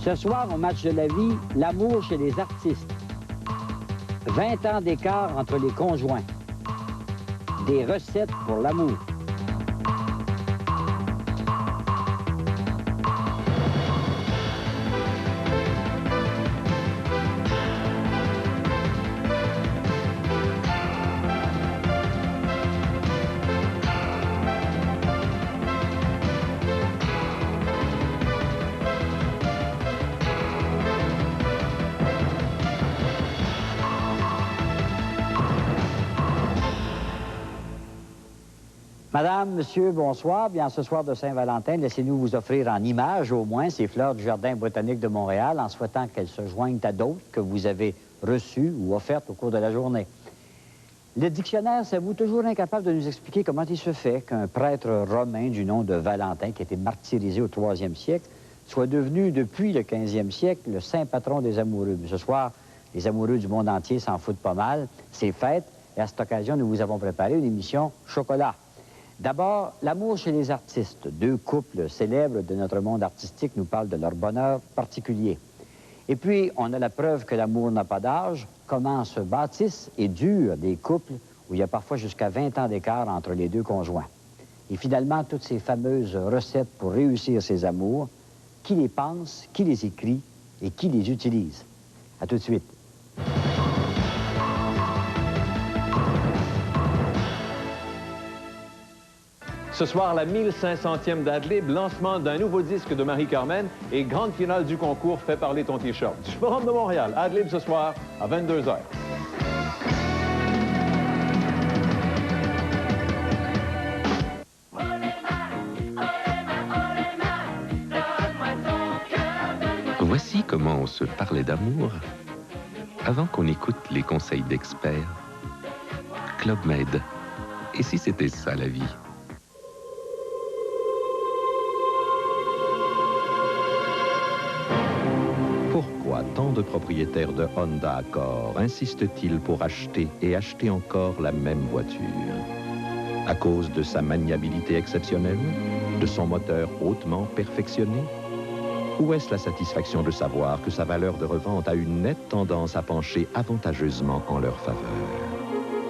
Ce soir, au match de la vie, l'amour chez les artistes. 20 ans d'écart entre les conjoints. Des recettes pour l'amour. Madame, monsieur, bonsoir. Bien, ce soir de Saint-Valentin, laissez-nous vous offrir en images, au moins, ces fleurs du Jardin botanique de Montréal, en souhaitant qu'elles se joignent à d'autres que vous avez reçues ou offertes au cours de la journée. Le dictionnaire s'avoue toujours incapable de nous expliquer comment il se fait qu'un prêtre romain du nom de Valentin, qui a été martyrisé au 3e siècle, soit devenu, depuis le 15e siècle, le saint patron des amoureux. Mais ce soir, les amoureux du monde entier s'en foutent pas mal. C'est fête, et à cette occasion, nous vous avons préparé une émission chocolat. D'abord, l'amour chez les artistes. 2 couples célèbres de notre monde artistique nous parlent de leur bonheur particulier. Et puis, on a la preuve que l'amour n'a pas d'âge, comment se bâtissent et durent des couples où il y a parfois jusqu'à 20 ans d'écart entre les 2 conjoints. Et finalement, toutes ces fameuses recettes pour réussir ses amours, qui les pense, qui les écrit et qui les utilise. À tout de suite. Ce soir, la 1500e d'Adlib, lancement d'un nouveau disque de Marie-Carmen et grande finale du concours Fais parler ton T-shirt. Du Forum de Montréal, Adlib ce soir à 22h. Voici comment on se parlait d'amour avant qu'on écoute les conseils d'experts. Club Med. Et si c'était ça la vie? Pourquoi tant de propriétaires de Honda Accord insistent-ils pour acheter et acheter encore la même voiture? À cause de sa maniabilité exceptionnelle? De son moteur hautement perfectionné? Ou est-ce la satisfaction de savoir que sa valeur de revente a une nette tendance à pencher avantageusement en leur faveur?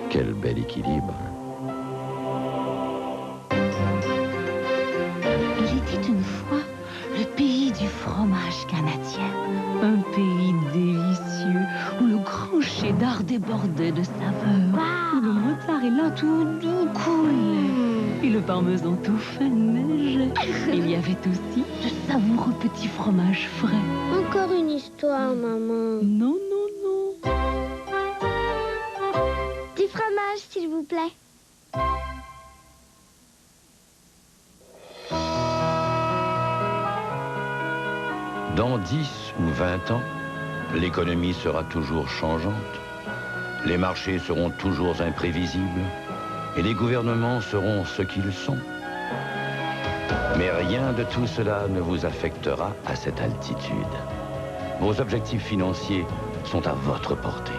Quel bel équilibre! Il était une fois le pays du fromage canadien. Un pays délicieux où le grand cheddar débordait de saveur, où le mozzarella tout doux coulait et le parmesan tout fin neigeait. Il y avait aussi de savoureux petits fromages frais. Encore une histoire, maman. Non, non, non. Du fromage, s'il vous plaît. Dans 10 ou 20 ans, l'économie sera toujours changeante, les marchés seront toujours imprévisibles et les gouvernements seront ce qu'ils sont. Mais rien de tout cela ne vous affectera à cette altitude. Vos objectifs financiers sont à votre portée.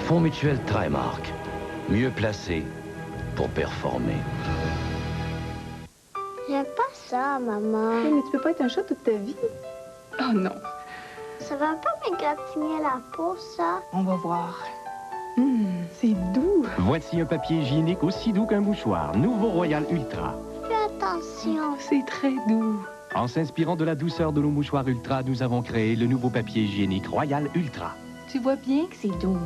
Fonds mutuel Trimark, mieux placé pour performer. J'aime pas ça, maman. Mais tu peux pas être un chat toute ta vie. Oh non. Ça va pas m'égratigner la peau, ça? On va voir. C'est doux. Voici un papier hygiénique aussi doux qu'un mouchoir. Nouveau Royal Ultra. Fais attention. C'est très doux. En s'inspirant de la douceur de nos mouchoirs Ultra, nous avons créé le nouveau papier hygiénique Royal Ultra. Tu vois bien que c'est doux.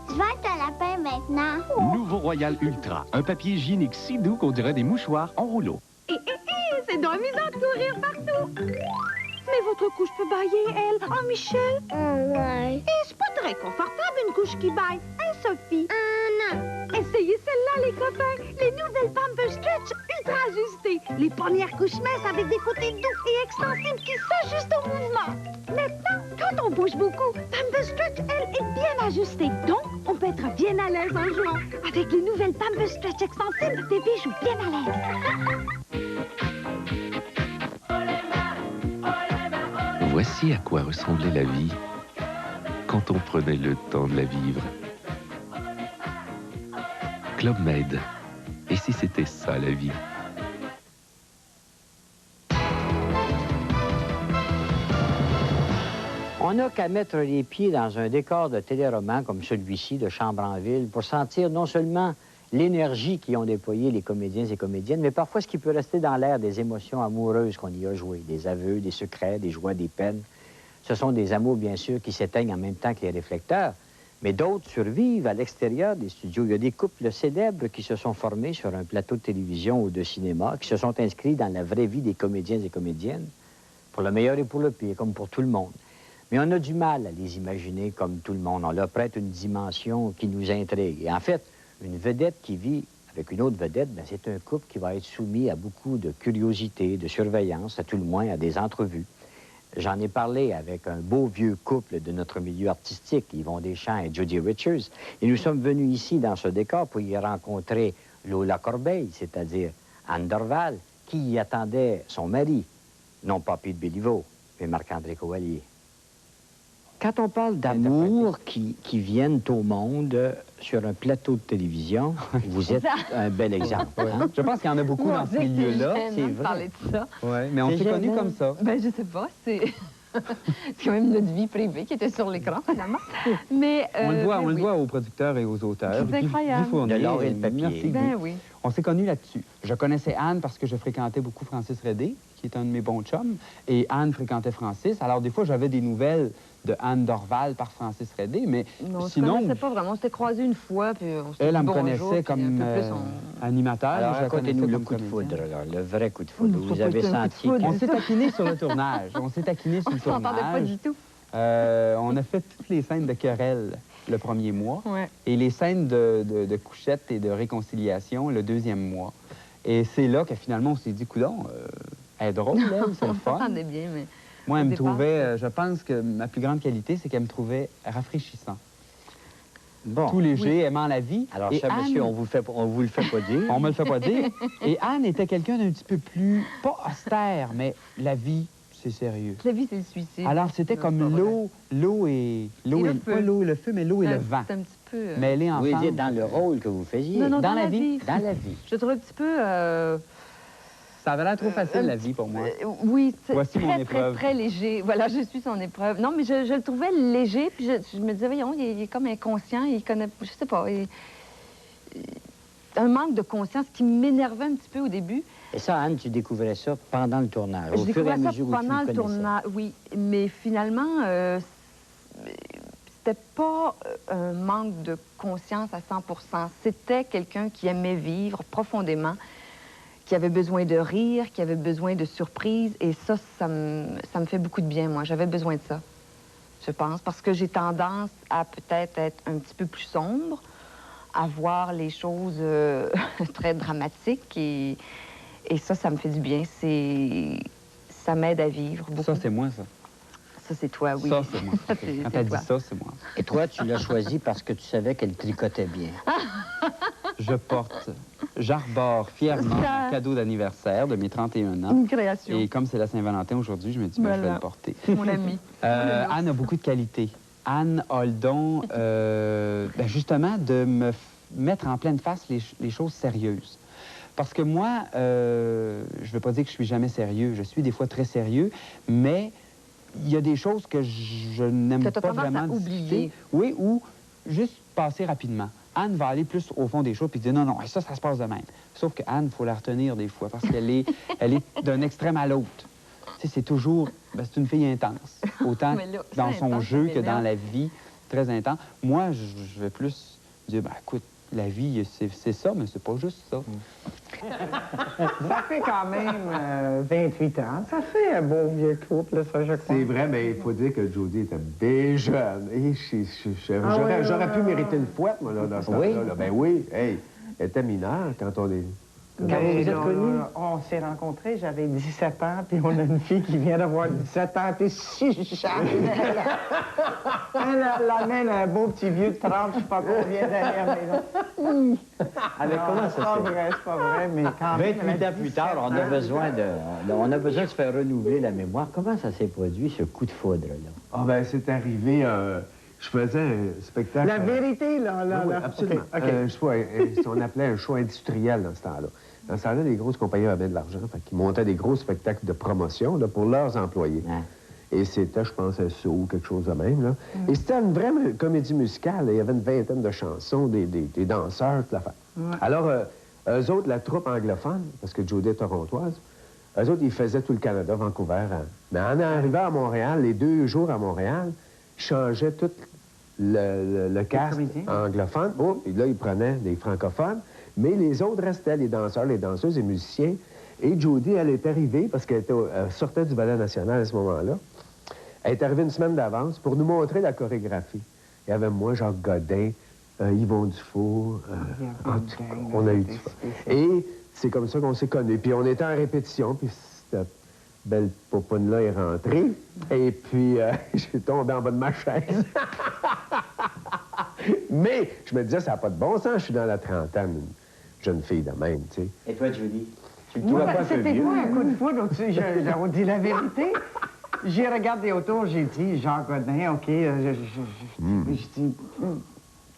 Je vais être un lapin maintenant. Nouveau Royal Ultra. Un papier hygiénique si doux qu'on dirait des mouchoirs en rouleau. C'est donc amusant de courir partout. Mais votre couche peut bailler, elle. Oh, Michel. Ouais. Et c'est pas très confortable, une couche qui baille. Hein, Sophie? Non. Essayez celle-là, les copains. Les nouvelles Pampers Stretch ultra ajustées. Les premières couches minces avec des côtés doux et extensibles qui s'ajustent au mouvement. Maintenant, quand on bouge beaucoup, Pampers Stretch, elle, est bien ajustée. Donc, on peut être bien à l'aise en jouant. Avec les nouvelles Pampers Stretch extensibles, bébé joue bien à l'aise. Voici à quoi ressemblait la vie quand on prenait le temps de la vivre. Club Med. Et si c'était ça la vie? On n'a qu'à mettre les pieds dans un décor de téléroman comme celui-ci de Chambre en ville pour sentir non seulement l'énergie qu'y ont déployé les comédiens et comédiennes, mais parfois ce qui peut rester dans l'air des émotions amoureuses qu'on y a jouées, des aveux, des secrets, des joies, des peines. Ce sont des amours, bien sûr, qui s'éteignent en même temps que les réflecteurs, mais d'autres survivent à l'extérieur des studios. Il y a des couples célèbres qui se sont formés sur un plateau de télévision ou de cinéma, qui se sont inscrits dans la vraie vie des comédiens et comédiennes, pour le meilleur et pour le pire, comme pour tout le monde. Mais on a du mal à les imaginer comme tout le monde. On leur prête une dimension qui nous intrigue. Et en fait, une vedette qui vit avec une autre vedette, ben, c'est un couple qui va être soumis à beaucoup de curiosité, de surveillance, à tout le moins à des entrevues. J'en ai parlé avec un beau vieux couple de notre milieu artistique, Yvon Deschamps et Judy Richards. Et nous sommes venus ici, dans ce décor, pour y rencontrer Lola Corbeil, c'est-à-dire Anne Dorval, qui y attendait son mari, non pas Pete Béliveau, mais Marc-André Coallier. Quand on parle d'amour qui viennent au monde sur un plateau de télévision, vous êtes un bel exemple. Hein? Je pense qu'il y en a beaucoup dans ce milieu-là. C'est vrai. Parler de ça. Ouais, mais on s'est connus comme ça. Ben, je sais pas, c'est quand même notre vie privée qui était sur l'écran, finalement. Mais, on le voit, oui. voit aux producteurs et aux auteurs. C'est incroyable. Guy Fournier, de l'or et le papier. Merci, ben Guy. oui. On s'est connus là-dessus. Je connaissais Anne parce que je fréquentais beaucoup Francis Redé, qui est un de mes bons chums, et Anne fréquentait Francis. Alors, des fois, j'avais des nouvelles de Anne Dorval par Francis Redé, mais non, sinon... Non, on ne pas vraiment. On s'était croisés une fois, puis on s'était dit elle me bonjour, connaissait comme animateur. Alors, je la racontez-nous le comme coup de comédienne. foudre, alors, le vrai coup de foudre. Vous avez senti... On s'est taquiné sur le tournage. On s'est taquiné sur le tournage. On s'entendait pas du tout. On a fait toutes les scènes de querelle le premier mois et les scènes de couchette et de réconciliation le deuxième mois. Et c'est là que finalement on s'est dit, coudonc, elle est drôle, elle, c'est le fun. On s'entendait bien, mais... Moi, elle me trouvait, je pense que ma plus grande qualité, c'est qu'elle me trouvait rafraîchissant. Bon. Tout léger, aimant la vie. Alors, et cher Anne, monsieur, on vous le fait pas dire. On me le fait pas dire. Et Anne était quelqu'un d'un petit peu plus, pas austère, mais la vie, c'est sérieux. La vie, c'est le suicide. Alors, c'était comme l'eau et pas l'eau et le feu, mais l'eau et le vent. C'est un petit peu... mêlés ensemble. Vous voulez dire dans le rôle que vous faisiez? Non, dans la vie. Dans la vie. Je trouve un petit peu... Ça avait l'air trop facile, la vie, pour moi. Oui, voici mon épreuve. Très léger. Voilà, je suis son épreuve. Non, mais je le trouvais léger, puis je me disais, voyons, il est comme inconscient, il connaît, je sais pas, un manque de conscience qui m'énervait un petit peu au début. Et ça, Anne, tu découvrais ça pendant le tournage, Je au fur et à découvrais ça mesure où tu pendant le le tournage, oui. Mais finalement, c'était pas un manque de conscience à 100%. C'était quelqu'un qui aimait vivre profondément, qui avait besoin de rire, qui avait besoin de surprises. Et ça me fait beaucoup de bien, moi. J'avais besoin de ça, je pense, parce que j'ai tendance à peut-être être un petit peu plus sombre, à voir les choses très dramatiques. Et ça me fait du bien. Ça m'aide à vivre beaucoup. Ça, c'est moi, ça. Ça, c'est toi, oui. Ça, c'est moi. Quand t'as dit ça, c'est moi. Et toi, tu l'as choisi parce que tu savais qu'elle tricotait bien. J'arbore fièrement un cadeau d'anniversaire de mes 31 ans. Une création. Et comme c'est la Saint-Valentin aujourd'hui, je me dis, je vais le porter. Mon ami. Anne a beaucoup de qualités. Anne a le don, justement, de me mettre en pleine face les choses sérieuses. Parce que moi, je ne veux pas dire que je suis jamais sérieux. Je suis des fois très sérieux, mais il y a des choses que je n'aime pas vraiment oublier. Oui, ou juste passer rapidement. Anne va aller plus au fond des choses puis dire non, ça se passe de même. Sauf que Anne, il faut la retenir des fois parce qu'elle est d'un extrême à l'autre. Tu sais, c'est toujours... c'est une fille intense. Autant dans son jeu que dans la vie, très intense. Moi, je vais plus dire, écoute, la vie, c'est ça, mais c'est pas juste ça. Ça fait quand même 28 ans. Ça fait un beau vieux couple, ça, je crois. C'est vrai, mais il faut dire que Jody était bien jeune. J'aurais pu mériter une fouette, moi, là, dans ce temps-là. Ben oui, hey, elle était mineure quand on est... Quand vous êtes connus? On s'est rencontrés, j'avais 17 ans, puis on a une fille qui vient d'avoir 17 ans, puis si jeune. Elle amène un beau petit vieux de 30, je sais pas combien d'années à la maison. Alors, comment ça se fait? C'est pas vrai, mais quand même... 28 ans plus tard, on a besoin de se faire renouveler la mémoire. Comment ça s'est produit, ce coup de foudre-là? Ah, ben, c'est arrivé... je faisais un spectacle... La vérité, là. Oui, absolument. On appelait un show industriel dans ce temps-là. Dans ce temps-là, les grosses compagnies avaient de l'argent, qui montaient des gros spectacles de promotion là, pour leurs employés. Et c'était, je pense, un saut ou quelque chose de même, là. Et c'était une vraie comédie musicale. Il y avait une vingtaine de chansons, des danseurs, toute l'affaire. Alors, eux autres, la troupe anglophone, parce que Jodie est torontoise, eux autres, ils faisaient tout le Canada, Vancouver. Mais en arrivant à Montréal, les 2 jours à Montréal, ils changeaient tout le cast anglophone. Oh, et là, ils prenaient des francophones. Mais les autres restaient, les danseurs, les danseuses, les musiciens. Et Jodie, elle est arrivée, parce qu'elle sortait du Ballet national à ce moment-là. Elle est arrivée une semaine d'avance pour nous montrer la chorégraphie. Il y avait moi, Jacques Godin, Yvon Dufour. On a eu du fun. Et c'est comme ça qu'on s'est connus. Puis on était en répétition, puis cette belle popoune-là est rentrée. Et puis, je suis tombé en bas de ma chaise. Mais je me disais, ça n'a pas de bon sens, je suis dans la trentaine, une jeune fille de même, tu sais. Et toi, Judy? Tu Moi, c'était pas un coup de foudre, on dit la vérité. J'ai regardé autour, j'ai dit, Jean Godin, OK, je dis,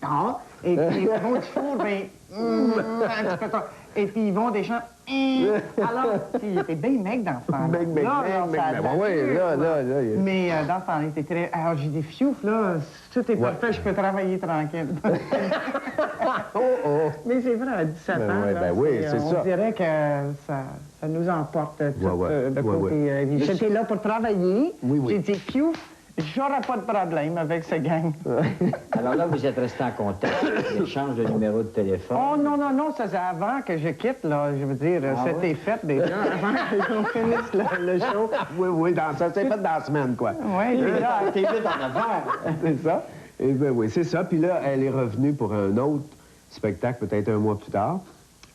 non. Et puis, Yvon Dufour, ben, un petit peu tard. Et puis, Yvon Deschamps, alors, il était bien mec dans ce temps-là. Mais dans ce temps-là, il était très... Alors, j'ai dit, fiouf, là, tout est parfait, je peux travailler tranquille. Mais c'est vrai, à 17 ans, on dirait que ça nous emporte tout de côté. J'étais là pour travailler. J'ai dit, fiouf, j'aurais pas de problème avec ce gang. Alors là, vous êtes resté en contact, l'échange de numéros de téléphone. Oh non, non, non, ça c'est avant que je quitte, là. Je veux dire, c'était fait déjà, avant qu'on finisse le show. Oui, ça s'est fait dans la semaine, quoi. Oui, déjà, t'es vite en affaires. C'est ça. Et bien oui, c'est ça. Puis là, elle est revenue pour un autre spectacle, peut-être un mois plus tard.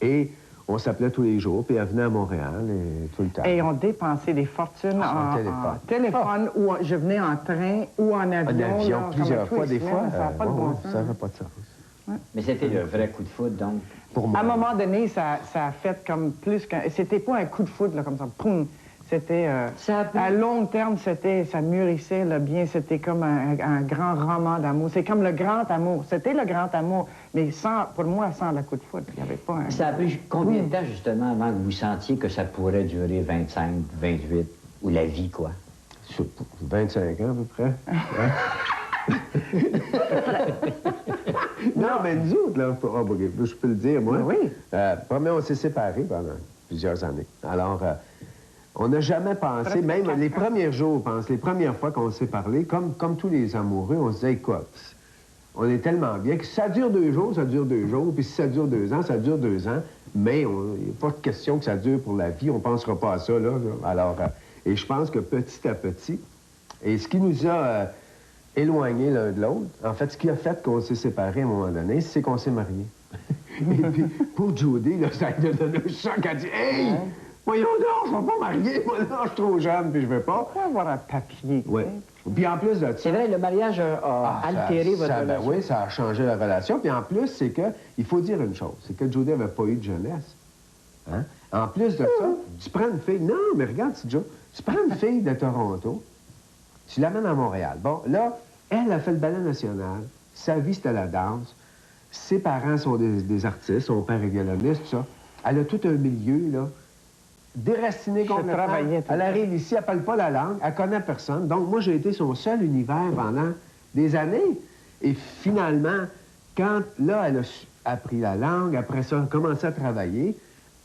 Et on s'appelait tous les jours, puis elle venait à Montréal et tout le temps. Et on dépensait des fortunes en téléphone, ou je venais en train ou en avion. En avion, plusieurs fois, des fois. Ça n'a pas de bon sens. Ça n'a pas de sens. Ouais. Mais c'était le vrai coup de foudre, donc? Pour moi. À un moment donné, ça a fait comme plus qu'un... C'était pas un coup de foudre, là, comme ça, poum! C'était... à long terme, ça mûrissait là, bien. C'était comme un grand roman d'amour. C'est comme le grand amour. C'était le grand amour, mais pour moi, sans le coup de foudre. Il n'y avait pas un... Ça a pris combien de temps, justement, avant que vous sentiez que ça pourrait durer 25, 28, ou la vie, quoi? 25 ans, à peu près. Non, mais nous autres, là, je peux le dire, moi. Oui. Premièrement, on s'est séparés pendant plusieurs années. Alors... on n'a jamais pensé, même les premiers jours, les premières fois qu'on s'est parlé, comme tous les amoureux, on se disait, écoute, on est tellement bien que si ça dure 2 jours, ça dure 2 jours, puis si ça dure 2 ans, ça dure 2 ans, mais il n'y a pas de question que ça dure pour la vie, on ne pensera pas à ça, là. Alors, et je pense que petit à petit, et ce qui nous a éloignés l'un de l'autre, en fait, ce qui a fait qu'on s'est séparés à un moment donné, c'est qu'on s'est mariés. Et puis, pour Jodie, là, ça a donné un choc, elle a dit, hey! Voyons donc, je ne vais pas marier, moi, là, je suis trop jeune, puis je ne veux pas. Pourquoi avoir un papier? Oui. Puis en plus de ça... C'est vrai, le mariage a altéré votre relation. Oui, ça a changé la relation. Puis en plus, c'est que, il faut dire une chose, c'est que Jodie n'avait pas eu de jeunesse. Hein? En plus de ça, tu prends une fille... Non, mais regarde, Joe, tu prends une fille de Toronto, tu l'amènes à Montréal. Bon, là, elle a fait le ballet national, sa vie, c'était la danse, ses parents sont des artistes, son père est violoniste, tout ça. Elle a tout un milieu, là, déracinée complètement. Elle arrive ici, elle ne parle pas la langue, elle ne connaît personne. Donc, moi, j'ai été son seul univers pendant des années. Et finalement, quand, là, elle a appris la langue, après ça, elle a commencé à travailler,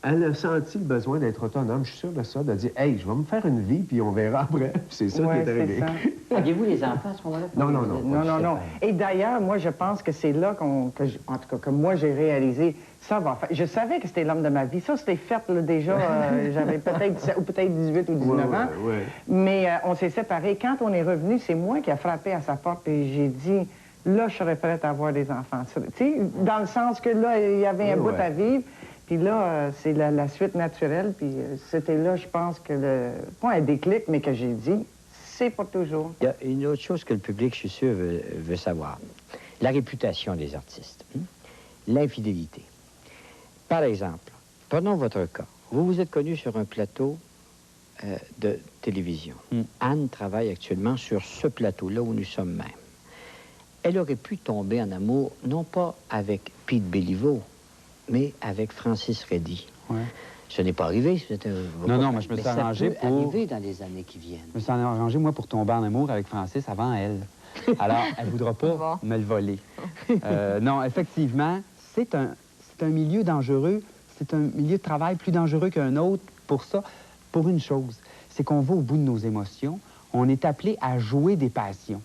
elle a senti le besoin d'être autonome, je suis sûr de ça, de dire, hey, je vais me faire une vie, puis on verra après. C'est ça qui est arrivé. Aviez-vous les enfants à ce moment-là? Non. Et d'ailleurs, moi, je pense que c'est là en tout cas, que moi, j'ai réalisé, ça va faire. Je savais que c'était l'homme de ma vie. Ça, c'était fait, là, déjà, j'avais peut-être 18 ou 19 ans. Mais on s'est séparés. Quand on est revenu, c'est moi qui a frappé à sa porte et j'ai dit, là, je serais prête à avoir des enfants. Tu sais, dans le sens que là, il y avait un bout à vivre. Puis là, c'est la suite naturelle. Puis c'était là, je pense que pas un déclic, mais que j'ai dit, c'est pour toujours. Il y a une autre chose que le public, je suis sûr, veut savoir. La réputation des artistes. L'infidélité. Par exemple, prenons votre cas. Vous vous êtes connu sur un plateau de télévision. Anne travaille actuellement sur ce plateau-là où nous sommes même. Elle aurait pu tomber en amour, non pas avec Pete Béliveau, mais avec Francis Reddy. Ce n'est pas arrivé. Non, mais je me suis arrangé pour... Ça peut pour... arriver dans les années qui viennent. Je me suis arrangé, moi, pour tomber en amour avec Francis avant elle. Alors, elle ne voudra pas me le voler. Non, effectivement, c'est un milieu dangereux. C'est un milieu de travail plus dangereux qu'un autre pour ça, pour une chose. C'est qu'on va au bout de nos émotions. On est appelé à jouer des passions.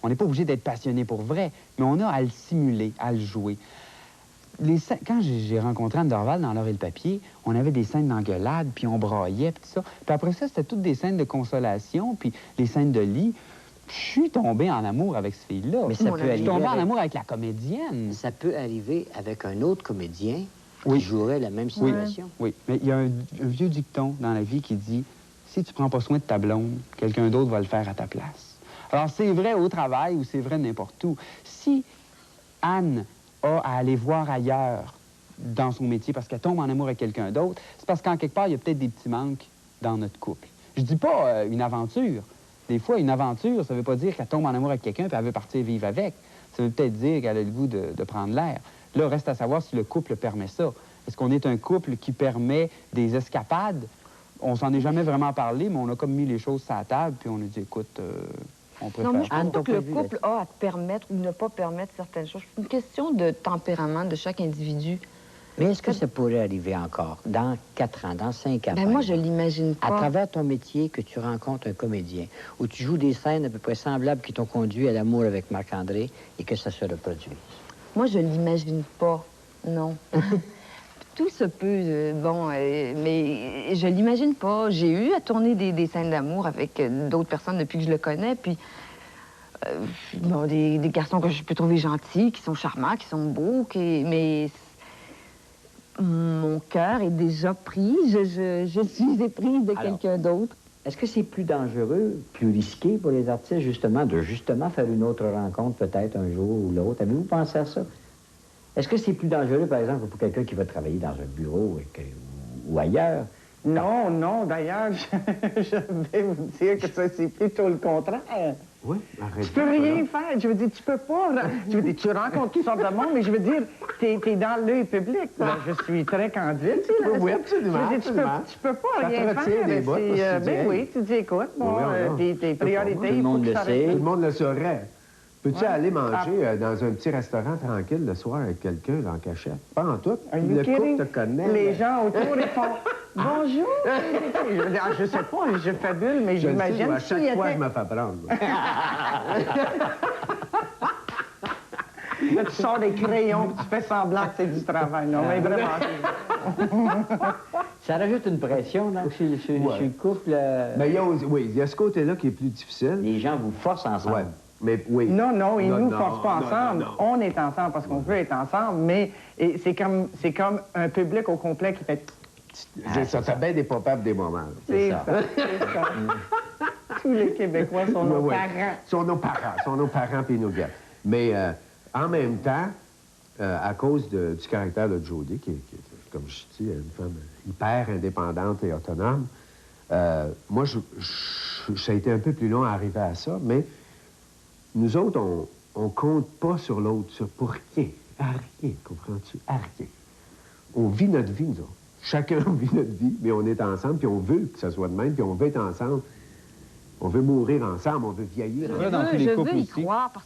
On n'est pas obligé d'être passionné pour vrai, mais on a à le simuler, à le jouer. Quand j'ai rencontré Anne Dorval dans L'Or et le papier, on avait des scènes d'engueulade, puis on braillait, puis tout ça. Puis après ça, c'était toutes des scènes de consolation, puis les scènes de lit. Je suis tombé en amour avec ce fille-là. Mais ça peut arriver. Je suis tombé en amour avec la comédienne. Ça peut arriver avec un autre comédien qui jouerait la même situation. Oui, mais il y a un vieux dicton dans la vie qui dit « Si tu prends pas soin de ta blonde, quelqu'un d'autre va le faire à ta place. » Alors, c'est vrai au travail ou c'est vrai n'importe où. Si Anne a à aller voir ailleurs dans son métier parce qu'elle tombe en amour avec quelqu'un d'autre, c'est parce qu'en quelque part, il y a peut-être des petits manques dans notre couple. Je dis pas une aventure. Des fois, une aventure, ça veut pas dire qu'elle tombe en amour avec quelqu'un et elle veut partir vivre avec. Ça veut peut-être dire qu'elle a le goût de prendre l'air. Là, reste à savoir si le couple permet ça. Est-ce qu'on est un couple qui permet des escapades? On s'en est jamais vraiment parlé, mais on a comme mis les choses sur la table, puis on a dit, écoute, on préfère... Non, moi, je pense pas que le couple a à permettre ou ne pas permettre certaines choses. C'est une question de tempérament de chaque individu. Mais est-ce que ça pourrait arriver encore, dans 4 ans, dans 5 ans? Ben moi, je l'imagine pas. À travers ton métier, que tu rencontres un comédien, où tu joues des scènes à peu près semblables qui t'ont conduit à l'amour avec Marc-André et que ça se reproduise. Moi, je l'imagine pas, non. Tout se peut, mais je l'imagine pas. J'ai eu à tourner des scènes d'amour avec d'autres personnes depuis que je le connais, puis... bon, des garçons que je peux trouver gentils, qui sont charmants, qui sont beaux, mais... Mon cœur est déjà pris. Je suis éprise de quelqu'un d'autre. Est-ce que c'est plus dangereux, plus risqué pour les artistes, justement, de faire une autre rencontre, peut-être un jour ou l'autre? Avez-vous pensé à ça? Est-ce que c'est plus dangereux, par exemple, pour quelqu'un qui va travailler dans un bureau ou ailleurs? Non, non. D'ailleurs, je vais vous dire que ça, c'est plutôt le contraire. Oui, arrête. Tu peux rien faire. Je veux dire, tu peux pas... Je veux dire, tu rencontres toutes sortes de monde, mais je veux dire, t'es dans l'œil public. Là. Je suis très candide. Oui, absolument. Je veux dire, tu peux pas rien faire. Ben oui, tu dis, écoute, bon, tes priorités... Tout le monde le sait. Tout le monde le saurait. Peux-tu aller manger dans un petit restaurant tranquille le soir avec quelqu'un en cachette? Pas en tout. Le couple te connaît. Les gens autour, ils font « Bonjour! » Je sais pas, je fabule, mais j'imagine... À chaque fois, je me fais prendre. Là, tu sors des crayons et tu fais semblant que c'est du travail. Non, mais vraiment... Ça rajoute une pression, là, chez le couple. Ben, il y a ce côté-là qui est plus difficile. Les gens vous forcent ensemble. Ouais. Mais oui. Non, ils ne nous forcent pas ensemble. On est ensemble parce qu'on veut être ensemble, mais c'est comme un public au complet qui fait... C'est ça, t'as bien des pop-up des moments. C'est ça. Tous les Québécois sont nos parents. Sont nos parents puis ils nous gâtent. Mais en même temps, à cause du caractère de Jodie, qui est, comme je dis, une femme hyper indépendante et autonome, moi, ça a été un peu plus long à arriver à ça, mais nous autres, on compte pas sur l'autre, pour rien. À rien, comprends-tu? À rien. On vit notre vie, nous autres. Chacun vit notre vie, mais on est ensemble, puis on veut que ça soit de même, puis on veut être ensemble. On veut mourir ensemble, on veut vieillir ensemble. Je veux y croire parce